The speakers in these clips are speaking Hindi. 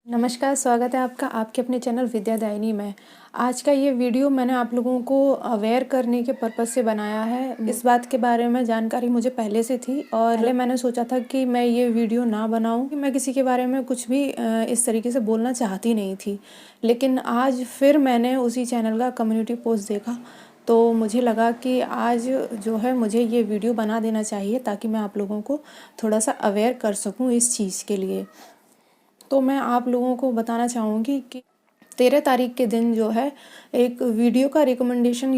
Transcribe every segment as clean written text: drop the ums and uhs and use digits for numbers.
नमस्कार, स्वागत है आपका आपके अपने चैनल विद्यादायिनी में। आज का ये वीडियो मैंने आप लोगों को अवेयर करने के पर्पज़ से बनाया है। इस बात के बारे में जानकारी मुझे पहले से थी और पहले मैंने सोचा था कि मैं ये वीडियो ना बनाऊं, कि मैं किसी के बारे में कुछ भी इस तरीके से बोलना चाहती नहीं थी। लेकिन आज फिर मैंने उसी चैनल का कम्युनिटी पोस्ट देखा, तो मुझे लगा कि आज जो है मुझे ये वीडियो बना देना चाहिए ताकि मैं आप लोगों को थोड़ा सा अवेयर कर सकूँ इस चीज़ के लिए। तो मैं आप लोगों को बताना चाहूँगी कि 13 तारीख के दिन जो है एक वीडियो का रिकमेंडेशन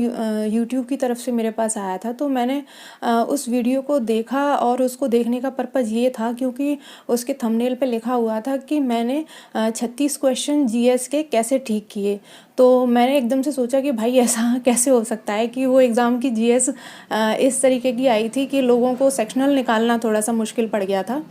यूट्यूब की तरफ से मेरे पास आया था। तो मैंने उस वीडियो को देखा और उसको देखने का पर्पज़ ये था क्योंकि उसके थंबनेल पे लिखा हुआ था कि मैंने 36 क्वेश्चन जीएस के कैसे ठीक किए। तो मैंने एकदम से सोचा कि भाई ऐसा कैसे हो सकता है कि वो एग्ज़ाम की जीएस इस तरीके की आई थी कि लोगों को सेक्शनल निकालना थोड़ा सा मुश्किल पड़ गया था।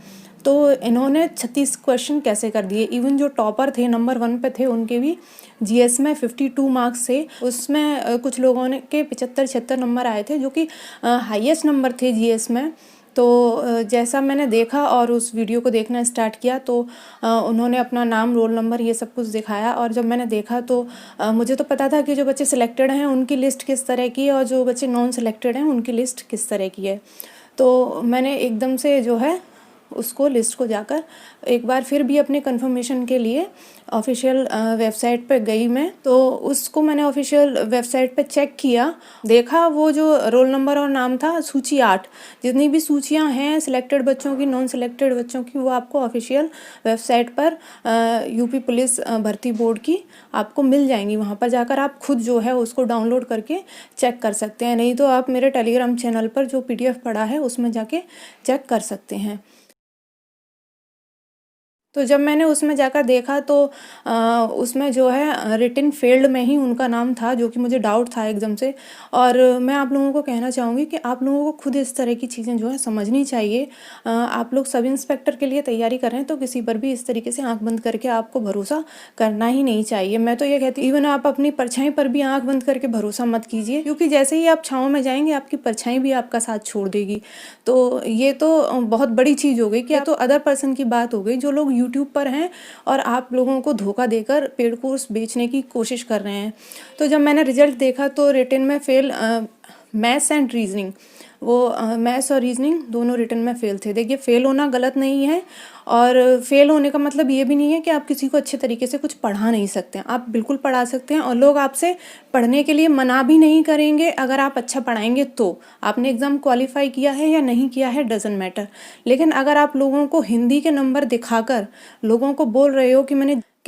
तो इन्होंने 36 क्वेश्चन कैसे कर दिए। इवन जो टॉपर थे, नंबर 1 पे थे, उनके भी जीएस में 52 मार्क्स थे। उसमें कुछ लोगों ने के 75-76 नंबर आए थे, जो कि हाईएस्ट नंबर थे जीएस में। तो जैसा मैंने देखा और उस वीडियो को देखना स्टार्ट किया तो उन्होंने अपना नाम, रोल नंबर, ये सब कुछ दिखाया। और जब मैंने देखा तो मुझे तो पता था कि जो बच्चे सिलेक्टेड हैं उनकी लिस्ट किस तरह की है और जो बच्चे नॉन सिलेक्टेड हैं उनकी लिस्ट किस तरह की है। तो मैंने एकदम से जो है उसको लिस्ट को जाकर एक बार फिर भी अपने कंफर्मेशन के लिए ऑफिशियल वेबसाइट पे गई मैं। तो उसको मैंने ऑफिशियल वेबसाइट पे चेक किया, देखा वो जो रोल नंबर और नाम था सूची 8। जितनी भी सूचियां हैं सिलेक्टेड बच्चों की, नॉन सिलेक्टेड बच्चों की, वो आपको ऑफिशियल वेबसाइट पर यूपी पुलिस भर्ती बोर्ड की आपको मिल जाएंगी। वहाँ पर जाकर आप खुद जो है उसको डाउनलोड करके चेक कर सकते हैं, नहीं तो आप मेरे टेलीग्राम चैनल पर जो पीडीएफ पड़ा है उसमें जाके चेक कर सकते हैं। तो जब मैंने उसमें जाकर देखा तो उसमें जो है रिटन फील्ड में ही उनका नाम था, जो कि मुझे डाउट था एकदम से। और मैं आप लोगों को कहना चाहूँगी कि आप लोगों को खुद इस तरह की चीज़ें जो है समझनी चाहिए। आप लोग सब इंस्पेक्टर के लिए तैयारी कर रहे हैं तो किसी पर भी इस तरीके से आंख बंद करके आपको भरोसा करना ही नहीं चाहिए। मैं तो ये कहती हूँ, इवन आप अपनी परछाई पर भी आंख बंद करके भरोसा मत कीजिए, क्योंकि जैसे ही आप छाँव में जाएंगे आपकी परछाई भी आपका साथ छोड़ देगी। तो ये तो बहुत बड़ी चीज़ हो गई कि तो अदर पर्सन की बात हो गई जो लोग यूट्यूब पर हैं और आप लोगों को धोखा देकर पेड कोर्स बेचने की कोशिश कर रहे हैं। तो जब मैंने रिजल्ट देखा तो रिटन में फेल, मैथ्स एंड रीजनिंग, वो मैथ्स और रीजनिंग दोनों रिटन में फेल थे। देखिए, फेल होना गलत नहीं है और फेल होने का मतलब ये भी नहीं है कि आप किसी को अच्छे तरीके से कुछ पढ़ा नहीं सकते हैं। आप बिल्कुल पढ़ा सकते हैं और लोग आपसे पढ़ने के लिए मना भी नहीं करेंगे अगर आप अच्छा पढ़ाएंगे। तो आपने एग्ज़ाम क्वालिफाई किया है या नहीं किया है डजंट मैटर। लेकिन अगर आप लोगों को हिंदी के नंबर दिखाकर लोगों को बोल रहे हो कि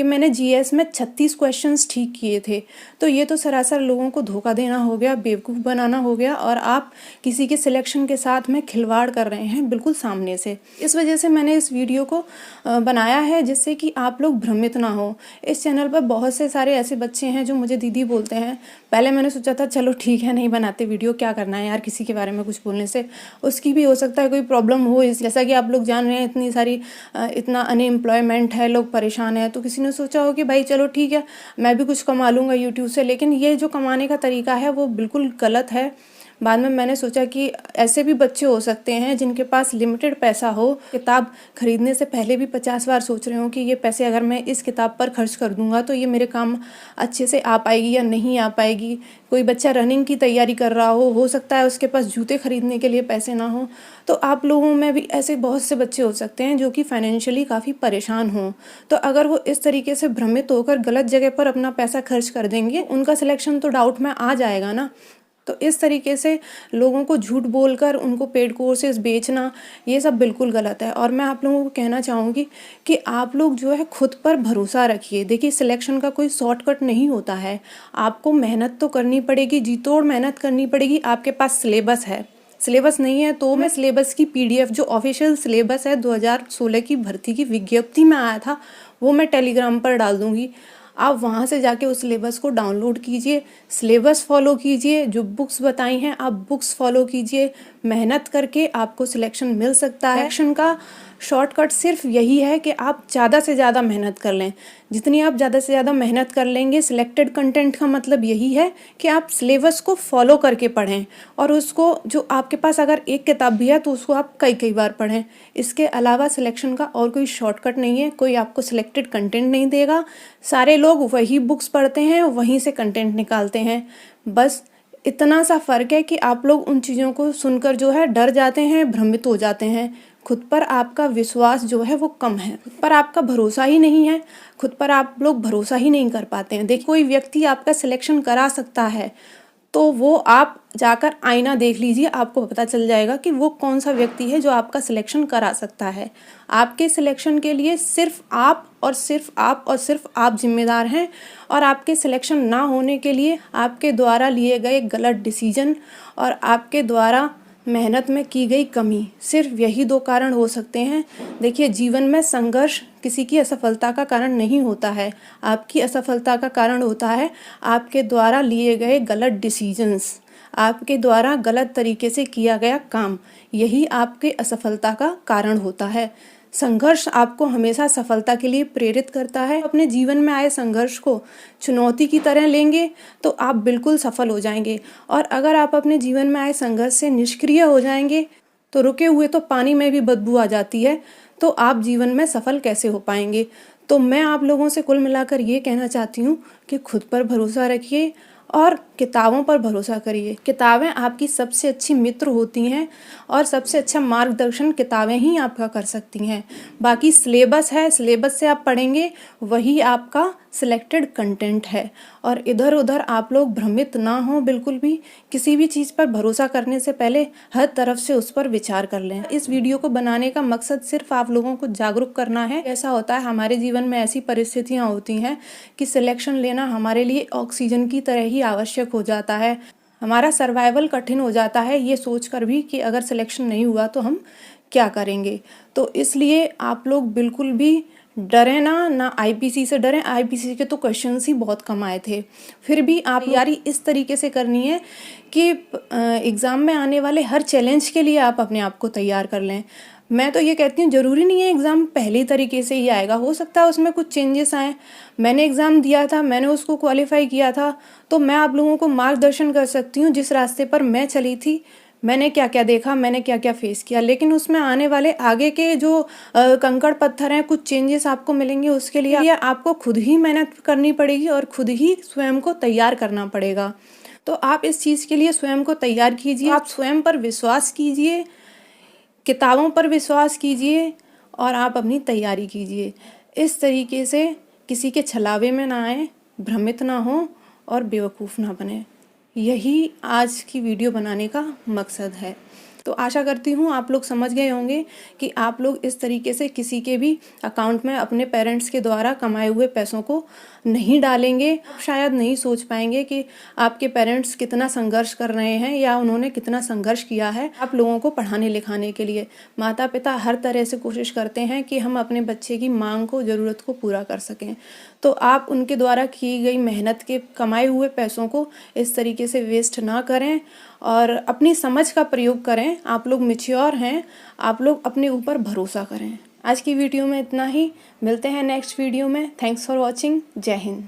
मैंने जीएस में 36 क्वेश्चंस ठीक किए थे, तो ये तो सरासर लोगों को धोखा देना हो गया, बेवकूफ़ बनाना हो गया और आप किसी के सिलेक्शन के साथ में खिलवाड़ कर रहे हैं बिल्कुल सामने से। इस वजह से मैंने इस वीडियो को बनाया है, जिससे कि आप लोग भ्रमित ना हो। इस चैनल पर बहुत से सारे ऐसे बच्चे हैं जो मुझे दीदी बोलते हैं। पहले मैंने सोचा था चलो ठीक है, नहीं बनाते वीडियो, क्या करना है यार किसी के बारे में कुछ बोलने से, उसकी भी हो सकता है कोई प्रॉब्लम हो। जैसा कि आप लोग जान रहे हैं, इतनी सारी इतना अनएम्प्लॉयमेंट है, लोग परेशान हैं, तो किसी ने सोचा हो कि भाई चलो ठीक है मैं भी कुछ कमा लूँगा यूट्यूब से। लेकिन ये जो कमाने का तरीका है वो बिल्कुल गलत है। बाद में मैंने सोचा कि ऐसे भी बच्चे हो सकते हैं जिनके पास लिमिटेड पैसा हो, किताब खरीदने से पहले भी 50 बार सोच रहे हो कि ये पैसे अगर मैं इस किताब पर खर्च कर दूंगा तो ये मेरे काम अच्छे से आ पाएगी या नहीं आ पाएगी। कोई बच्चा रनिंग की तैयारी कर रहा हो सकता है उसके पास जूते खरीदने के लिए पैसे ना हो। तो आप लोगों में भी ऐसे बहुत से बच्चे हो सकते हैं जो कि फाइनेंशियली काफ़ी परेशान हों। तो अगर वो इस तरीके से भ्रमित होकर गलत जगह पर अपना पैसा खर्च कर देंगे, उनका सिलेक्शन तो डाउट में आ जाएगा ना। तो इस तरीके से लोगों को झूठ बोलकर उनको पेड कोर्सेज बेचना, ये सब बिल्कुल गलत है। और मैं आप लोगों को कहना चाहूँगी कि आप लोग जो है खुद पर भरोसा रखिए। देखिए, सिलेक्शन का कोई शॉर्टकट नहीं होता है, आपको मेहनत तो करनी पड़ेगी, जी तोड़ मेहनत करनी पड़ेगी। आपके पास सिलेबस है, सिलेबस नहीं है तो मैं सिलेबस की पीडीएफ, जो ऑफिशियल सिलेबस है 2016 की भर्ती की विज्ञप्ति में आया था, वो मैं टेलीग्राम पर डाल दूँगी। आप वहाँ से जाके उस सिलेबस को डाउनलोड कीजिए, सिलेबस फॉलो कीजिए, जो बुक्स बताई हैं आप बुक्स फॉलो कीजिए। मेहनत करके आपको सिलेक्शन मिल सकता है। सिलेक्शन का शॉर्टकट सिर्फ यही है कि आप ज़्यादा से ज़्यादा मेहनत कर लें। जितनी आप ज़्यादा से ज़्यादा मेहनत कर लेंगे, सिलेक्टेड कंटेंट का मतलब यही है कि आप सिलेबस को फॉलो करके पढ़ें और उसको, जो आपके पास अगर एक किताब भी है तो उसको आप कई कई बार पढ़ें। इसके अलावा सिलेक्शन का और कोई शॉर्टकट नहीं है, कोई आपको सिलेक्टेड कंटेंट नहीं देगा। सारे लोग वही बुक्स पढ़ते हैं, वहीं से कंटेंट निकालते हैं। बस इतना सा फ़र्क है कि आप लोग उन चीज़ों को सुनकर जो है डर जाते हैं, भ्रमित हो जाते हैं। खुद पर आपका विश्वास जो है वो कम है, खुद पर आपका भरोसा ही नहीं है, खुद पर आप लोग भरोसा ही नहीं कर पाते हैं। देखिए, कोई व्यक्ति आपका सिलेक्शन करा सकता है तो वो आप जाकर आईना देख लीजिए, आपको पता चल जाएगा कि वो कौन सा व्यक्ति है जो आपका सिलेक्शन करा सकता है। आपके सिलेक्शन के लिए सिर्फ आप और सिर्फ आप और सिर्फ आप जिम्मेदार हैं, और आपके सिलेक्शन ना होने के लिए आपके द्वारा लिए गए गलत डिसीजन और आपके द्वारा मेहनत में की गई कमी, सिर्फ यही 2 कारण हो सकते हैं। देखिए, जीवन में संघर्ष किसी की असफलता का कारण नहीं होता है, आपकी असफलता का कारण होता है आपके द्वारा लिए गए गलत डिसीजंस, आपके द्वारा गलत तरीके से किया गया काम, यही आपके असफलता का कारण होता है। संघर्ष आपको हमेशा सफलता के लिए प्रेरित करता है। अपने जीवन में आए संघर्ष को चुनौती की तरह लेंगे तो आप बिल्कुल सफल हो जाएंगे, और अगर आप अपने जीवन में आए संघर्ष से निष्क्रिय हो जाएंगे तो रुके हुए तो पानी में भी बदबू आ जाती है, तो आप जीवन में सफल कैसे हो पाएंगे। तो मैं आप लोगों से कुल मिलाकर ये कहना चाहती हूँ कि खुद पर भरोसा रखिए और किताबों पर भरोसा करिए। किताबें आपकी सबसे अच्छी मित्र होती हैं और सबसे अच्छा मार्गदर्शन किताबें ही आपका कर सकती हैं। बाकी सिलेबस है, सिलेबस से आप पढ़ेंगे वही आपका सिलेक्टेड कंटेंट है, और इधर उधर आप लोग भ्रमित ना हो बिल्कुल भी। किसी भी चीज़ पर भरोसा करने से पहले हर तरफ से उस पर विचार कर लें। इस वीडियो को बनाने का मकसद सिर्फ आप लोगों को जागरूक करना है। ऐसा होता है, हमारे जीवन में ऐसी परिस्थितियाँ होती हैं कि सिलेक्शन लेना हमारे लिए ऑक्सीजन की तरह ही आवश्यक हो जाता है। हमारा सर्वाइवल कठिन हो जाता है ये सोचकर भी कि अगर सिलेक्शन नहीं हुआ तो हम क्या करेंगे। तो इसलिए आप लोग बिल्कुल भी डरे ना आईपीसी से डरें। आईपीसी के तो क्वेश्चंस ही बहुत कम आए थे, फिर भी आप तैयारी इस तरीके से करनी है कि एग्ज़ाम में आने वाले हर चैलेंज के लिए आप अपने आप को तैयार कर लें। मैं तो ये कहती हूँ, ज़रूरी नहीं है एग्ज़ाम पहले तरीके से ही आएगा, हो सकता है उसमें कुछ चेंजेस आए। मैंने एग्ज़ाम दिया था, मैंने उसको क्वालिफाई किया था, तो मैं आप लोगों को मार्गदर्शन कर सकती हूँ जिस रास्ते पर मैं चली थी, मैंने क्या क्या देखा, मैंने क्या क्या फेस किया। लेकिन उसमें आने वाले आगे के जो कंकड़ पत्थर हैं, कुछ चेंजेस आपको मिलेंगे, उसके लिए आपको खुद ही मेहनत करनी पड़ेगी और खुद ही स्वयं को तैयार करना पड़ेगा। तो आप इस चीज़ के लिए स्वयं को तैयार कीजिए, आप स्वयं पर विश्वास कीजिए, किताबों पर विश्वास कीजिए और आप अपनी तैयारी कीजिए। इस तरीके से किसी के छलावे में ना आए, भ्रमित ना हो और बेवकूफ़ ना बने। यही आज की वीडियो बनाने का मकसद है। तो आशा करती हूँ आप लोग समझ गए होंगे कि आप लोग इस तरीके से किसी के भी अकाउंट में अपने पेरेंट्स के द्वारा कमाए हुए पैसों को नहीं डालेंगे। शायद नहीं सोच पाएंगे कि आपके पेरेंट्स कितना संघर्ष कर रहे हैं या उन्होंने कितना संघर्ष किया है आप लोगों को पढ़ाने लिखाने के लिए। माता पिता हर तरह से कोशिश करते हैं कि हम अपने बच्चे की मांग को, ज़रूरत को पूरा कर सकें। तो आप उनके द्वारा की गई मेहनत के कमाए हुए पैसों को इस तरीके से वेस्ट ना करें और अपनी समझ का प्रयोग करें। आप लोग मैच्योर हैं, आप लोग अपने ऊपर भरोसा करें। आज की वीडियो में इतना ही, मिलते हैं नेक्स्ट वीडियो में। Thanks for watching. जय हिंद।